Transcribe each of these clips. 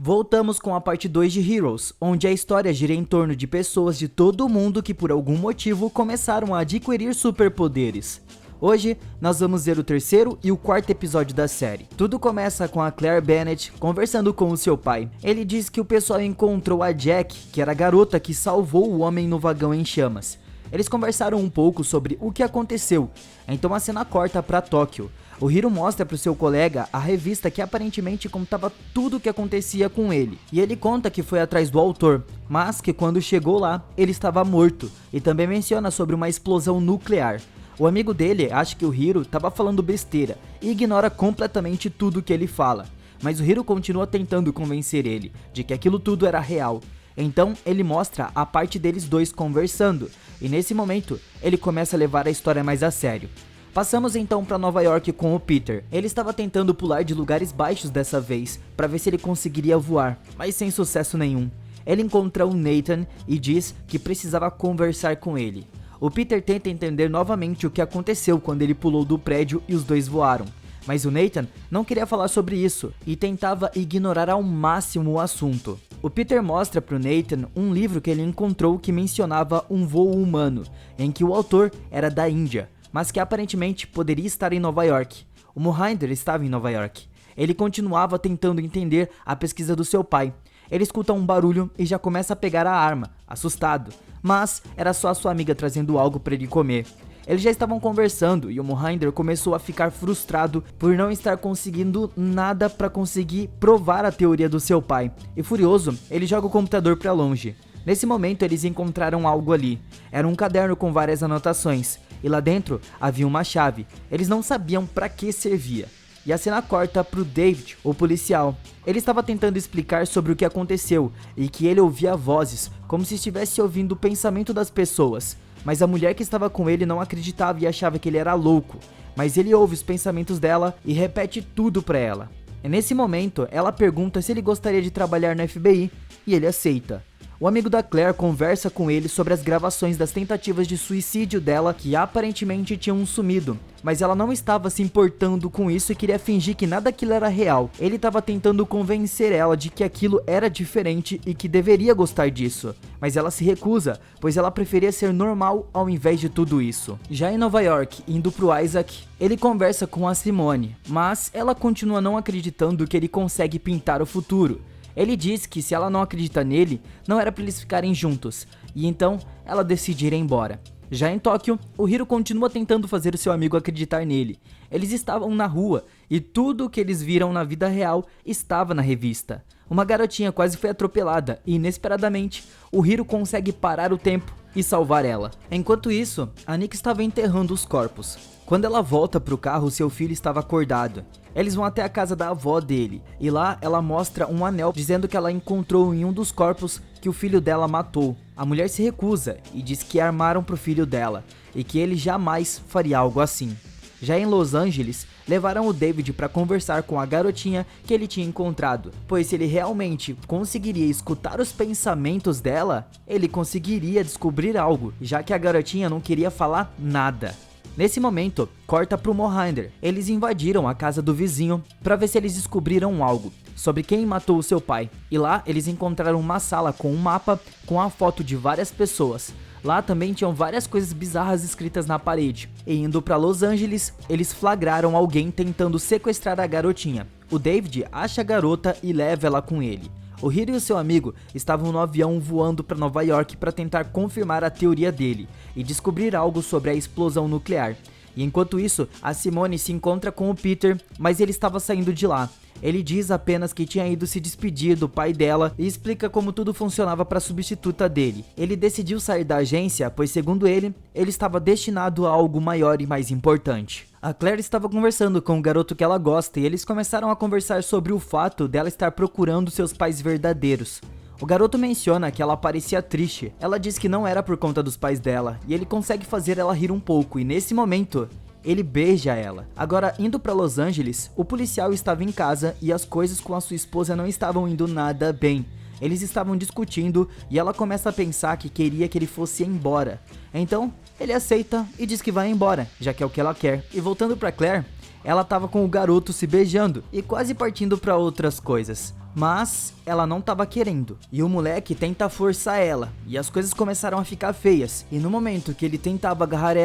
Voltamos com a parte 2 de Heroes, onde a história gira em torno de pessoas de todo o mundo que por algum motivo começaram a adquirir superpoderes. Hoje, nós vamos ver o terceiro e o quarto episódio da série. Tudo começa com a Claire Bennett conversando com o seu pai. Ele diz que o pessoal encontrou a Jack, que era a garota que salvou o homem no vagão em chamas. Eles conversaram um pouco sobre o que aconteceu, então a cena corta para Tóquio. O Hiro mostra para o seu colega a revista que aparentemente contava tudo o que acontecia com ele. E ele conta que foi atrás do autor, mas que quando chegou lá, ele estava morto. E também menciona sobre uma explosão nuclear. O amigo dele acha que o Hiro estava falando besteira e ignora completamente tudo que ele fala. Mas o Hiro continua tentando convencer ele de que aquilo tudo era real. Então ele mostra a parte deles dois conversando. E nesse momento, ele começa a levar a história mais a sério. Passamos então para Nova York com o Peter. Ele estava tentando pular de lugares baixos dessa vez, para ver se ele conseguiria voar, mas sem sucesso nenhum. Ele encontra o Nathan e diz que precisava conversar com ele. O Peter tenta entender novamente o que aconteceu quando ele pulou do prédio e os dois voaram. Mas o Nathan não queria falar sobre isso e tentava ignorar ao máximo o assunto. O Peter mostra para o Nathan um livro que ele encontrou que mencionava um voo humano, em que o autor era da Índia, mas que aparentemente poderia estar em Nova York. O Mohinder estava em Nova York. Ele continuava tentando entender a pesquisa do seu pai. Ele escuta um barulho e já começa a pegar a arma, assustado, mas era só a sua amiga trazendo algo para ele comer. Eles já estavam conversando e o Mohinder começou a ficar frustrado por não estar conseguindo nada para conseguir provar a teoria do seu pai. E furioso, ele joga o computador para longe. Nesse momento eles encontraram algo ali. Era um caderno com várias anotações. E lá dentro havia uma chave. Eles não sabiam para que servia. E a cena corta pro David, o policial. Ele estava tentando explicar sobre o que aconteceu e que ele ouvia vozes, como se estivesse ouvindo o pensamento das pessoas. Mas a mulher que estava com ele não acreditava e achava que ele era louco. Mas ele ouve os pensamentos dela e repete tudo para ela. E nesse momento, ela pergunta se ele gostaria de trabalhar no FBI e ele aceita. O amigo da Claire conversa com ele sobre as gravações das tentativas de suicídio dela que aparentemente tinham sumido, mas ela não estava se importando com isso e queria fingir que nada daquilo era real. Ele estava tentando convencer ela de que aquilo era diferente e que deveria gostar disso, mas ela se recusa, pois ela preferia ser normal ao invés de tudo isso. Já em Nova York, indo pro Isaac, ele conversa com a Simone, mas ela continua não acreditando que ele consegue pintar o futuro. Ele diz que se ela não acredita nele, não era para eles ficarem juntos, e então ela decide ir embora. Já em Tóquio, o Hiro continua tentando fazer o seu amigo acreditar nele. Eles estavam na rua, e tudo o que eles viram na vida real estava na revista. Uma garotinha quase foi atropelada, e inesperadamente, o Hiro consegue parar o tempo e salvar ela. Enquanto isso, a Nick estava enterrando os corpos. Quando ela volta pro carro, seu filho estava acordado. Eles vão até a casa da avó dele, e lá ela mostra um anel dizendo que ela encontrou em um dos corpos que o filho dela matou. A mulher se recusa e diz que armaram pro filho dela, e que ele jamais faria algo assim. Já em Los Angeles, levaram o David para conversar com a garotinha que ele tinha encontrado, pois se ele realmente conseguiria escutar os pensamentos dela, ele conseguiria descobrir algo, já que a garotinha não queria falar nada. Nesse momento, corta pro Mohinder. Eles invadiram a casa do vizinho para ver se eles descobriram algo sobre quem matou o seu pai. E lá eles encontraram uma sala com um mapa com a foto de várias pessoas. Lá também tinham várias coisas bizarras escritas na parede. E indo para Los Angeles, eles flagraram alguém tentando sequestrar a garotinha. O David acha a garota e leva ela com ele. O Hiro e o seu amigo estavam no avião voando para Nova York para tentar confirmar a teoria dele e descobrir algo sobre a explosão nuclear. E enquanto isso, a Simone se encontra com o Peter, mas ele estava saindo de lá. Ele diz apenas que tinha ido se despedir do pai dela e explica como tudo funcionava para a substituta dele. Ele decidiu sair da agência, pois segundo ele estava destinado a algo maior e mais importante. A Claire estava conversando com o garoto que ela gosta e eles começaram a conversar sobre o fato dela estar procurando seus pais verdadeiros. O garoto menciona que ela parecia triste. Ela diz que não era por conta dos pais dela e ele consegue fazer ela rir um pouco e nesse momento ele beija ela. Agora, indo para Los Angeles, o policial estava em casa e as coisas com a sua esposa não estavam indo nada bem. Eles estavam discutindo e ela começa a pensar que queria que ele fosse embora. Então, ele aceita e diz que vai embora, já que é o que ela quer. E voltando para Claire, ela estava com o garoto se beijando e quase partindo para outras coisas. mas ela não estava querendo, e o moleque tenta forçar ela, e as coisas começaram a ficar feias, e no momento que ele tentava agarrar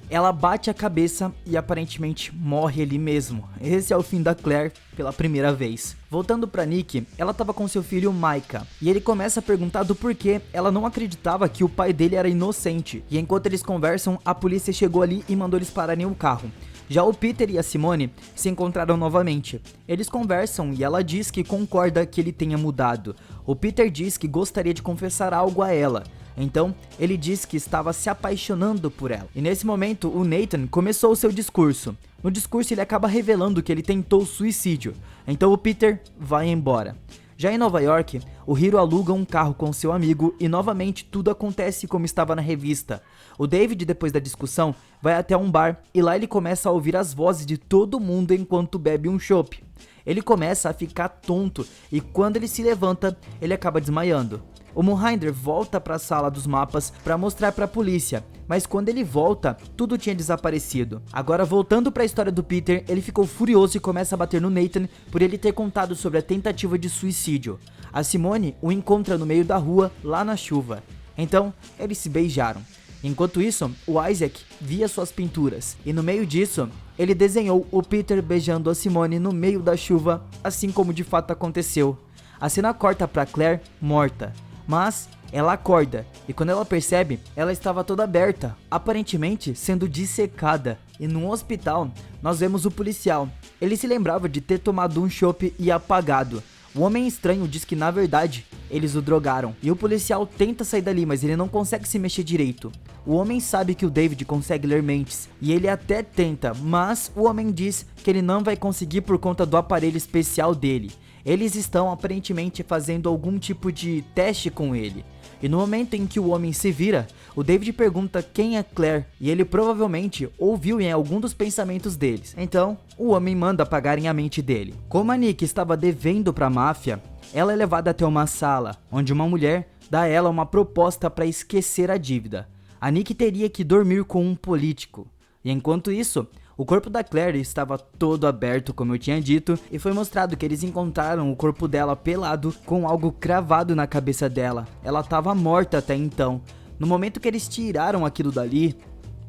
ela bate a cabeça e aparentemente morre ali mesmo. Esse é o fim da Claire pela primeira vez. Voltando pra Nick, ela tava com seu filho Micah, e ele começa a perguntar do porquê ela não acreditava que o pai dele era inocente, e enquanto eles conversam, a polícia chegou ali e mandou eles pararem o carro. Já o Peter e a Simone se encontraram novamente. Eles conversam e ela diz que concorda que ele tenha mudado. O Peter diz que gostaria de confessar algo a ela. Então, ele diz que estava se apaixonando por ela. E nesse momento, o Nathan começou o seu discurso. No discurso, ele acaba revelando que ele tentou suicídio. Então, o Peter vai embora. Já em Nova York, o Hiro aluga um carro com seu amigo e novamente tudo acontece como estava na revista. O David, depois da discussão, vai até um bar e lá ele começa a ouvir as vozes de todo mundo enquanto bebe um chopp. Ele começa a ficar tonto e quando ele se levanta, ele acaba desmaiando. O Mohinder volta para a sala dos mapas para mostrar para a polícia, mas quando ele volta, tudo tinha desaparecido. Agora voltando para a história do Peter, ele ficou furioso e começa a bater no Nathan por ele ter contado sobre a tentativa de suicídio. A Simone o encontra no meio da rua, lá na chuva. Então, eles se beijaram. Enquanto isso, o Isaac via suas pinturas, e no meio disso, ele desenhou o Peter beijando a Simone no meio da chuva, assim como de fato aconteceu. A cena corta para Claire morta. Mas ela acorda e quando ela percebe, ela estava toda aberta, aparentemente sendo dissecada. E no hospital, nós vemos o policial. Ele se lembrava de ter tomado um chopp e apagado. O homem estranho diz que na verdade, eles o drogaram. E o policial tenta sair dali, mas ele não consegue se mexer direito. O homem sabe que o David consegue ler mentes, e ele até tenta, mas o homem diz que ele não vai conseguir por conta do aparelho especial dele. Eles estão aparentemente fazendo algum tipo de teste com ele. E no momento em que o homem se vira, o David pergunta quem é Claire, e ele provavelmente ouviu em algum dos pensamentos deles. Então, o homem manda apagarem a mente dele. Como a Nick estava devendo para a máfia, ela é levada até uma sala, onde uma mulher dá a ela uma proposta para esquecer a dívida. A Nick teria que dormir com um político. E enquanto isso, o corpo da Claire estava todo aberto, como eu tinha dito, e foi mostrado que eles encontraram o corpo dela pelado com algo cravado na cabeça dela. Ela estava morta até então. No momento que eles tiraram aquilo dali,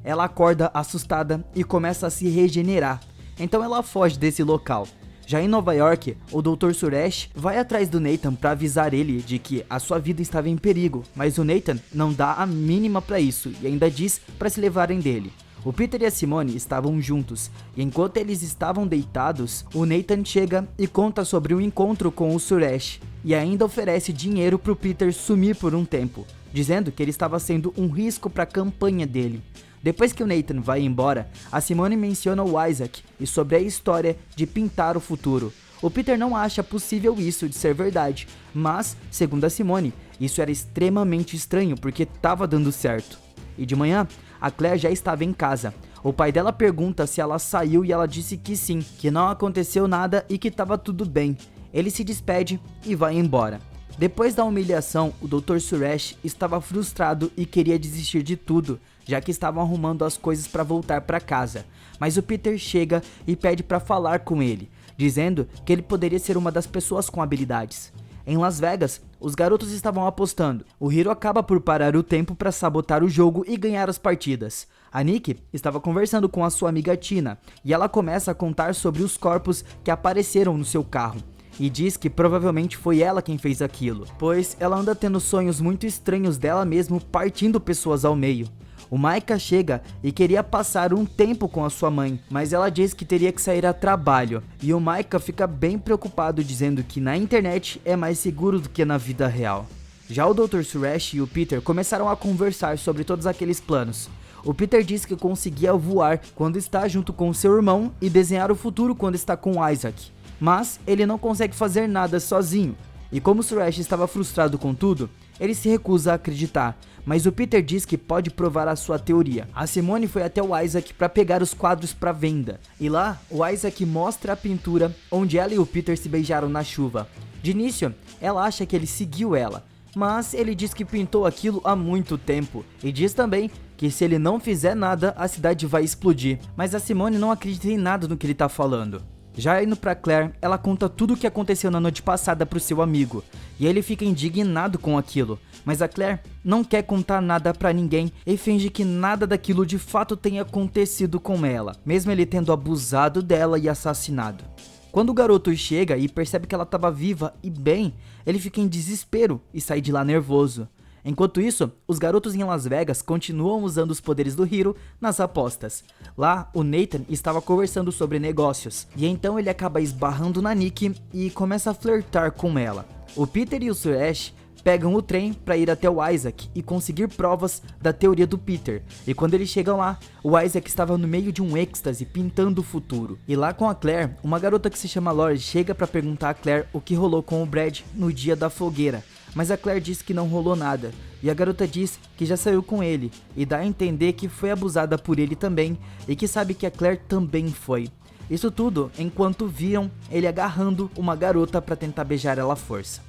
ela acorda assustada e começa a se regenerar. Então ela foge desse local. Já em Nova York, o Dr. Suresh vai atrás do Nathan para avisar ele de que a sua vida estava em perigo, mas o Nathan não dá a mínima para isso e ainda diz para se livrarem dele. O Peter e a Simone estavam juntos, e enquanto eles estavam deitados, o Nathan chega e conta sobre um encontro com o Suresh, e ainda oferece dinheiro para o Peter sumir por um tempo, dizendo que ele estava sendo um risco para a campanha dele. Depois que o Nathan vai embora, a Simone menciona o Isaac e sobre a história de pintar o futuro. O Peter não acha possível isso de ser verdade, mas, segundo a Simone, isso era extremamente estranho porque estava dando certo. E de manhã, a Claire já estava em casa. O pai dela pergunta se ela saiu e ela disse que sim, que não aconteceu nada e que estava tudo bem. Ele se despede e vai embora. Depois da humilhação, o Dr. Suresh estava frustrado e queria desistir de tudo, já que estavam arrumando as coisas para voltar para casa. Mas o Peter chega e pede para falar com ele, dizendo que ele poderia ser uma das pessoas com habilidades. Em Las Vegas, os garotos estavam apostando. O Hiro acaba por parar o tempo para sabotar o jogo e ganhar as partidas. A Nick estava conversando com a sua amiga Tina, e ela começa a contar sobre os corpos que apareceram no seu carro. E diz que provavelmente foi ela quem fez aquilo, pois ela anda tendo sonhos muito estranhos dela mesmo partindo pessoas ao meio. O Micah chega e queria passar um tempo com a sua mãe, mas ela diz que teria que sair a trabalho. E o Micah fica bem preocupado, dizendo que na internet é mais seguro do que na vida real. Já o Dr. Suresh e o Peter começaram a conversar sobre todos aqueles planos. O Peter diz que conseguia voar quando está junto com seu irmão e desenhar o futuro quando está com Isaac. Mas ele não consegue fazer nada sozinho. E como Suresh estava frustrado com tudo, ele se recusa a acreditar, mas o Peter diz que pode provar a sua teoria. A Simone foi até o Isaac para pegar os quadros para venda, e lá o Isaac mostra a pintura onde ela e o Peter se beijaram na chuva. De início, ela acha que ele seguiu ela, mas ele diz que pintou aquilo há muito tempo, e diz também que se ele não fizer nada, a cidade vai explodir. Mas a Simone não acredita em nada no que ele tá falando. Já indo pra Claire, ela conta tudo o que aconteceu na noite passada pro seu amigo, e ele fica indignado com aquilo, mas a Claire não quer contar nada pra ninguém e finge que nada daquilo de fato tenha acontecido com ela, mesmo ele tendo abusado dela e assassinado. Quando o garoto chega e percebe que ela estava viva e bem, ele fica em desespero e sai de lá nervoso. Enquanto isso, os garotos em Las Vegas continuam usando os poderes do Hiro nas apostas. Lá, o Nathan estava conversando sobre negócios, e então ele acaba esbarrando na Nikki e começa a flertar com ela. O Peter e o Suresh pegam o trem para ir até o Isaac e conseguir provas da teoria do Peter. E quando eles chegam lá, o Isaac estava no meio de um êxtase pintando o futuro. E lá com a Claire, uma garota que se chama Lori chega para perguntar a Claire o que rolou com o Brad no dia da fogueira. Mas a Claire diz que não rolou nada, e a garota diz que já saiu com ele, e dá a entender que foi abusada por ele também, e que sabe que a Claire também foi. Isso tudo enquanto viam ele agarrando uma garota para tentar beijar ela à força.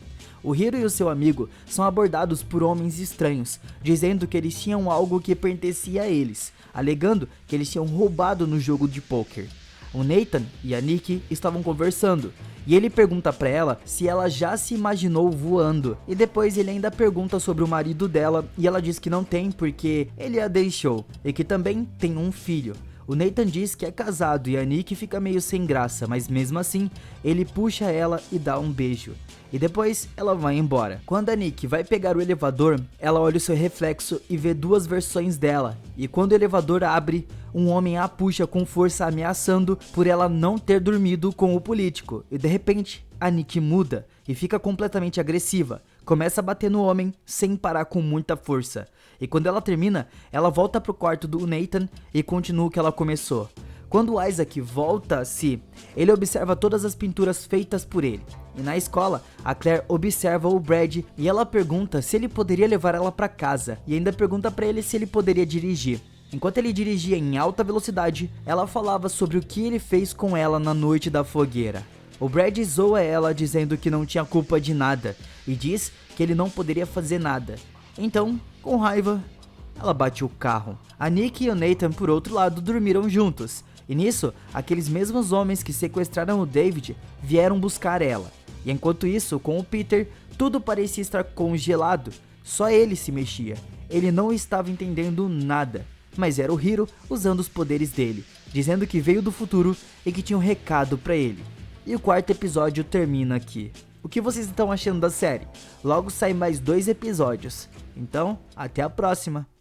O Hiro e o seu amigo são abordados por homens estranhos, dizendo que eles tinham algo que pertencia a eles, alegando que eles tinham roubado no jogo de pôquer. O Nathan e a Nikki estavam conversando, e ele pergunta pra ela se ela já se imaginou voando, e depois ele ainda pergunta sobre o marido dela, e ela diz que não tem porque ele a deixou, e que também tem um filho. O Nathan diz que é casado e a Nikki fica meio sem graça, mas mesmo assim, ele puxa ela e dá um beijo. E depois ela vai embora. Quando a Nikki vai pegar o elevador, ela olha o seu reflexo e vê duas versões dela. E quando o elevador abre, um homem a puxa com força ameaçando por ela não ter dormido com o político. E de repente, a Nikki muda e fica completamente agressiva. Começa a bater no homem sem parar com muita força. E quando ela termina, ela volta pro quarto do Nathan e continua o que ela começou. Quando o Isaac volta a si, ele observa todas as pinturas feitas por ele. E na escola, a Claire observa o Brad e ela pergunta se ele poderia levar ela para casa. E ainda pergunta para ele se ele poderia dirigir. Enquanto ele dirigia em alta velocidade, ela falava sobre o que ele fez com ela na noite da fogueira. O Brad zoa ela dizendo que não tinha culpa de nada e diz que ele não poderia fazer nada. Então, com raiva, ela bate o carro. A Nikki e o Nathan, por outro lado, dormiram juntos. E nisso, aqueles mesmos homens que sequestraram o David vieram buscar ela. E enquanto isso, com o Peter, tudo parecia estar congelado. Só ele se mexia. Ele não estava entendendo nada. Mas era o Hiro usando os poderes dele, dizendo que veio do futuro e que tinha um recado pra ele. E o quarto episódio termina aqui. O que vocês estão achando da série? Logo saem mais 2 episódios. Então, até a próxima!